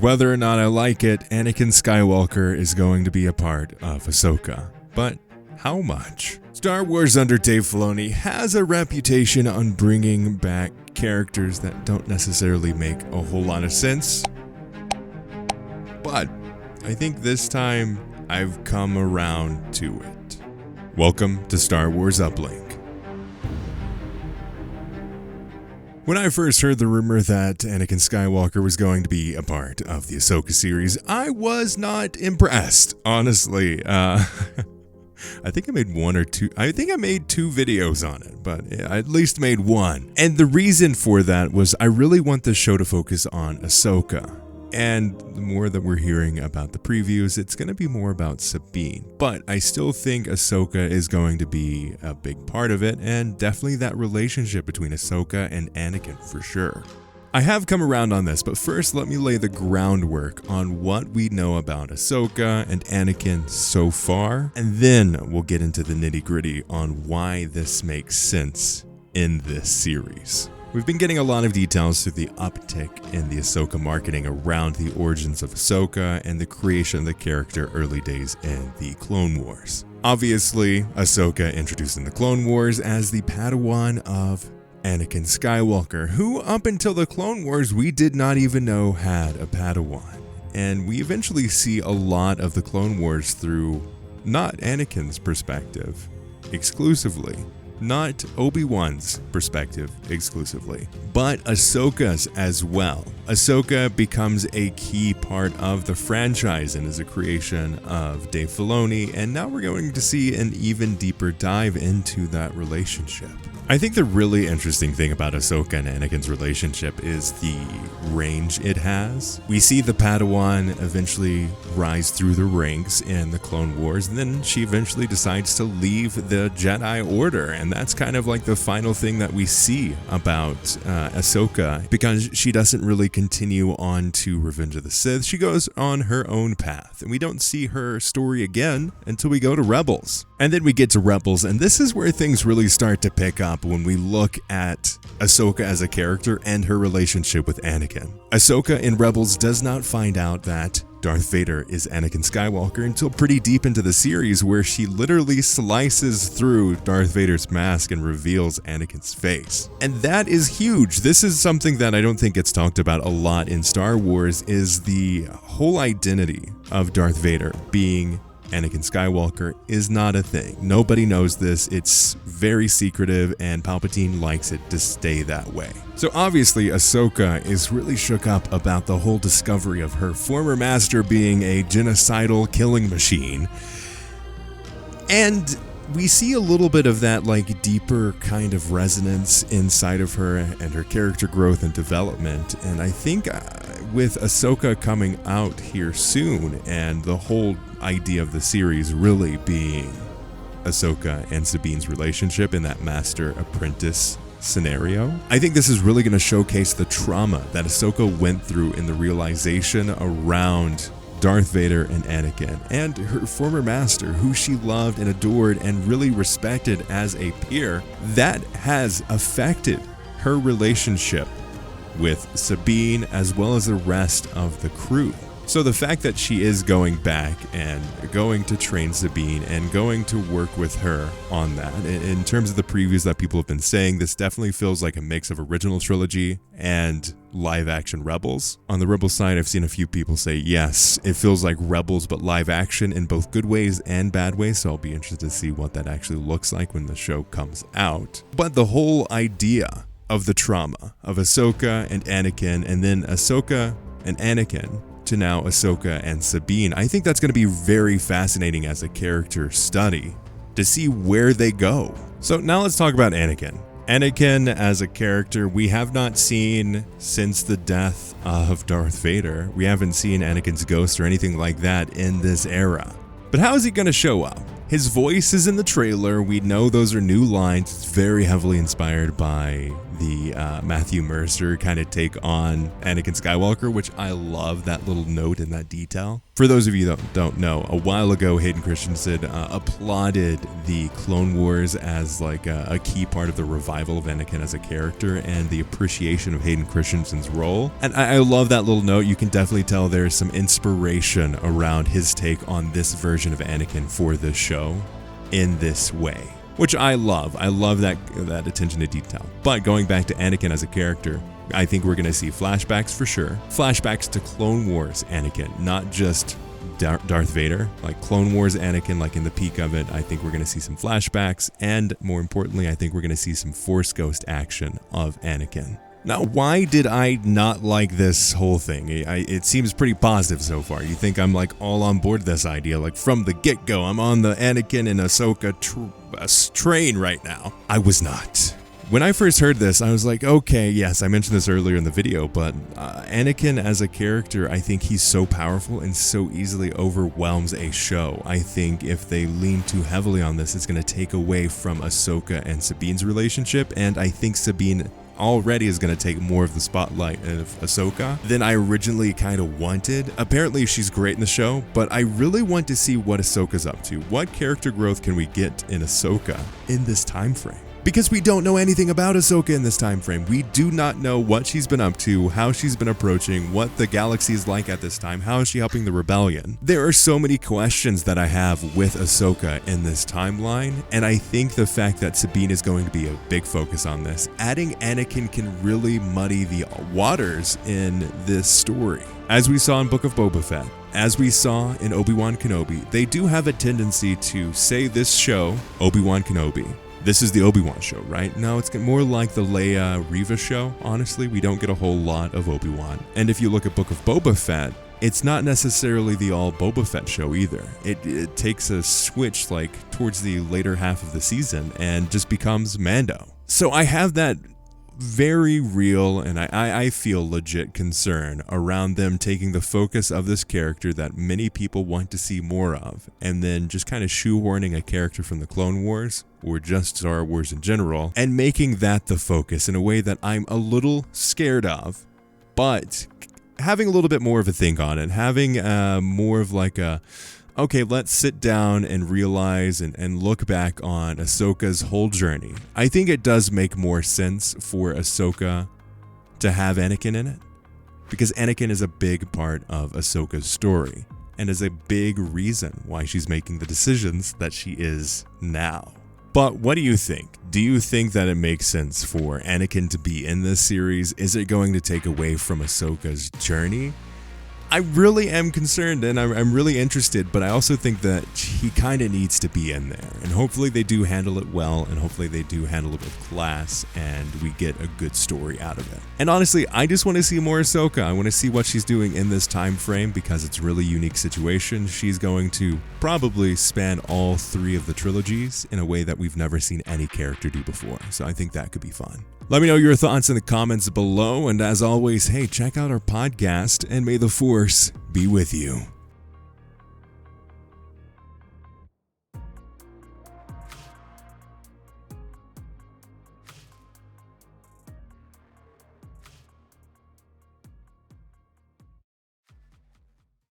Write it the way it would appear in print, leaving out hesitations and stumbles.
Whether or not I like it, Anakin Skywalker is going to be a part of Ahsoka. But how much? Star Wars under Dave Filoni has a reputation on bringing back characters that don't necessarily make a whole lot of sense. But I think this time I've come around to it. Welcome to Star Wars Uplink. When I first heard the rumor that Anakin Skywalker was going to be a part of the Ahsoka series, I was not impressed, honestly. I think I made two videos on it, but I at least made one. And the reason for that was I really want the show to focus on Ahsoka. And the more that we're hearing about the previews, it's going to be more about Sabine. But I still think Ahsoka is going to be a big part of it, and definitely that relationship between Ahsoka and Anakin for sure. I have come around on this, but first let me lay the groundwork on what we know about Ahsoka and Anakin so far, and then we'll get into the nitty-gritty on why this makes sense in this series. We've been getting a lot of details through the uptick in the Ahsoka marketing around the origins of Ahsoka and the creation of the character early days in the Clone Wars. Obviously, Ahsoka introduced in the Clone Wars as the Padawan of Anakin Skywalker, who up until the Clone Wars we did not even know had a Padawan. And we eventually see a lot of the Clone Wars through not Anakin's perspective exclusively, not Obi-Wan's perspective exclusively, but Ahsoka's as well. Ahsoka becomes a key part of the franchise and is a creation of Dave Filoni, and now we're going to see an even deeper dive into that relationship. I think the really interesting thing about Ahsoka and Anakin's relationship is the range it has. We see the Padawan eventually rise through the ranks in the Clone Wars, and then she eventually decides to leave the Jedi Order, and that's kind of like the final thing that we see about Ahsoka, because she doesn't really continue on to Revenge of the Sith. She goes on her own path, and we don't see her story again until we go to Rebels. And then we get to Rebels, and this is where things really start to pick up when we look at Ahsoka as a character and her relationship with Anakin. Ahsoka in Rebels does not find out that Darth Vader is Anakin Skywalker until pretty deep into the series, where she literally slices through Darth Vader's mask and reveals Anakin's face. And that is huge. This is something that I don't think gets talked about a lot in Star Wars, is the whole identity of Darth Vader being Anakin Skywalker is not a thing. Nobody knows this. It's very secretive, and Palpatine likes it to stay that way. So obviously Ahsoka is really shook up about the whole discovery of her former master being a genocidal killing machine. And we see a little bit of that deeper kind of resonance inside of her and her character growth and development. And I think with Ahsoka coming out here soon, and the whole idea of the series really being Ahsoka and Sabine's relationship in that master-apprentice scenario, I think this is really going to showcase the trauma that Ahsoka went through in the realization around Darth Vader and Anakin, and her former master, who she loved and adored and really respected as a peer. That has affected her relationship with Sabine as well as the rest of the crew. So the fact that she is going back and going to train Sabine and going to work with her on that, in terms of the previews that people have been saying, this definitely feels like a mix of original trilogy and live action Rebels. On the Rebels side, I've seen a few people say, yes, it feels like Rebels, but live action in both good ways and bad ways. So I'll be interested to see what that actually looks like when the show comes out. But the whole idea of the trauma of Ahsoka and Anakin, and then Ahsoka and Anakin, to now Ahsoka and Sabine, I think that's going to be very fascinating as a character study to see where they go. So now let's talk about Anakin. Anakin as a character, we have not seen since the death of Darth Vader. We haven't seen Anakin's ghost or anything like that in this era. But how is he going to show up? His voice is in the trailer. We know those are new lines. It's very heavily inspired by the Matthew Mercer kind of take on Anakin Skywalker, which I love that little note and that detail. For those of you that don't know, a while ago, Hayden Christensen applauded the Clone Wars as like a key part of the revival of Anakin as a character and the appreciation of Hayden Christensen's role. And I love that little note. You can definitely tell there's some inspiration around his take on this version of Anakin for this show in this way, which I love. I love that attention to detail. But going back to Anakin as a character, I think we're going to see flashbacks for sure. Flashbacks to Clone Wars Anakin, not just Darth Vader. Like Clone Wars Anakin, like in the peak of it, I think we're going to see some flashbacks. And more importantly, I think we're going to see some Force Ghost action of Anakin. Now, why did I not like this whole thing? It seems pretty positive so far. You think I'm like all on board this idea, like from the get-go. I'm on the Anakin and Ahsoka train right now. I was not. When I first heard this, I was like, okay, yes, I mentioned this earlier in the video, but Anakin as a character, I think he's so powerful and so easily overwhelms a show. I think if they lean too heavily on this, it's going to take away from Ahsoka and Sabine's relationship, and I think Sabine already is going to take more of the spotlight of Ahsoka than I originally kind of wanted. Apparently she's great in the show, but I really want to see what Ahsoka's up to. What character growth can we get in Ahsoka in this time frame? Because we don't know anything about Ahsoka in this time frame. We do not know what she's been up to, how she's been approaching, what the galaxy is like at this time, how is she helping the rebellion. There are so many questions that I have with Ahsoka in this timeline, and I think the fact that Sabine is going to be a big focus on this, adding Anakin can really muddy the waters in this story. As we saw in Book of Boba Fett, as we saw in Obi Wan Kenobi, they do have a tendency to say this show, Obi Wan Kenobi, this is the Obi-Wan show, right? No, it's more like the Leia Reva show. Honestly, we don't get a whole lot of Obi-Wan. And if you look at Book of Boba Fett, it's not necessarily the all Boba Fett show either. It takes a switch like towards the later half of the season and just becomes Mando. So I have that very real and I feel legit concern around them taking the focus of this character that many people want to see more of and then just kind of shoehorning a character from the Clone Wars or just Star Wars in general and making that the focus in a way that I'm a little scared of, but having a little bit more of a think on it, having more of like a okay, let's sit down and realize and look back on Ahsoka's whole journey. I think it does make more sense for Ahsoka to have Anakin in it, because Anakin is a big part of Ahsoka's story and is a big reason why she's making the decisions that she is now. But what do you think? Do you think that it makes sense for Anakin to be in this series? Is it going to take away from Ahsoka's journey? I really am concerned and I'm really interested, but I also think that he kind of needs to be in there. And hopefully they do handle it well, and hopefully they do handle it with class, and we get a good story out of it. And honestly, I just want to see more Ahsoka. I want to see what she's doing in this time frame because it's a really unique situation. She's going to probably span all three of the trilogies in a way that we've never seen any character do before. So I think that could be fun. Let me know your thoughts in the comments below, and as always, hey, check out our podcast, and may the Force be with you.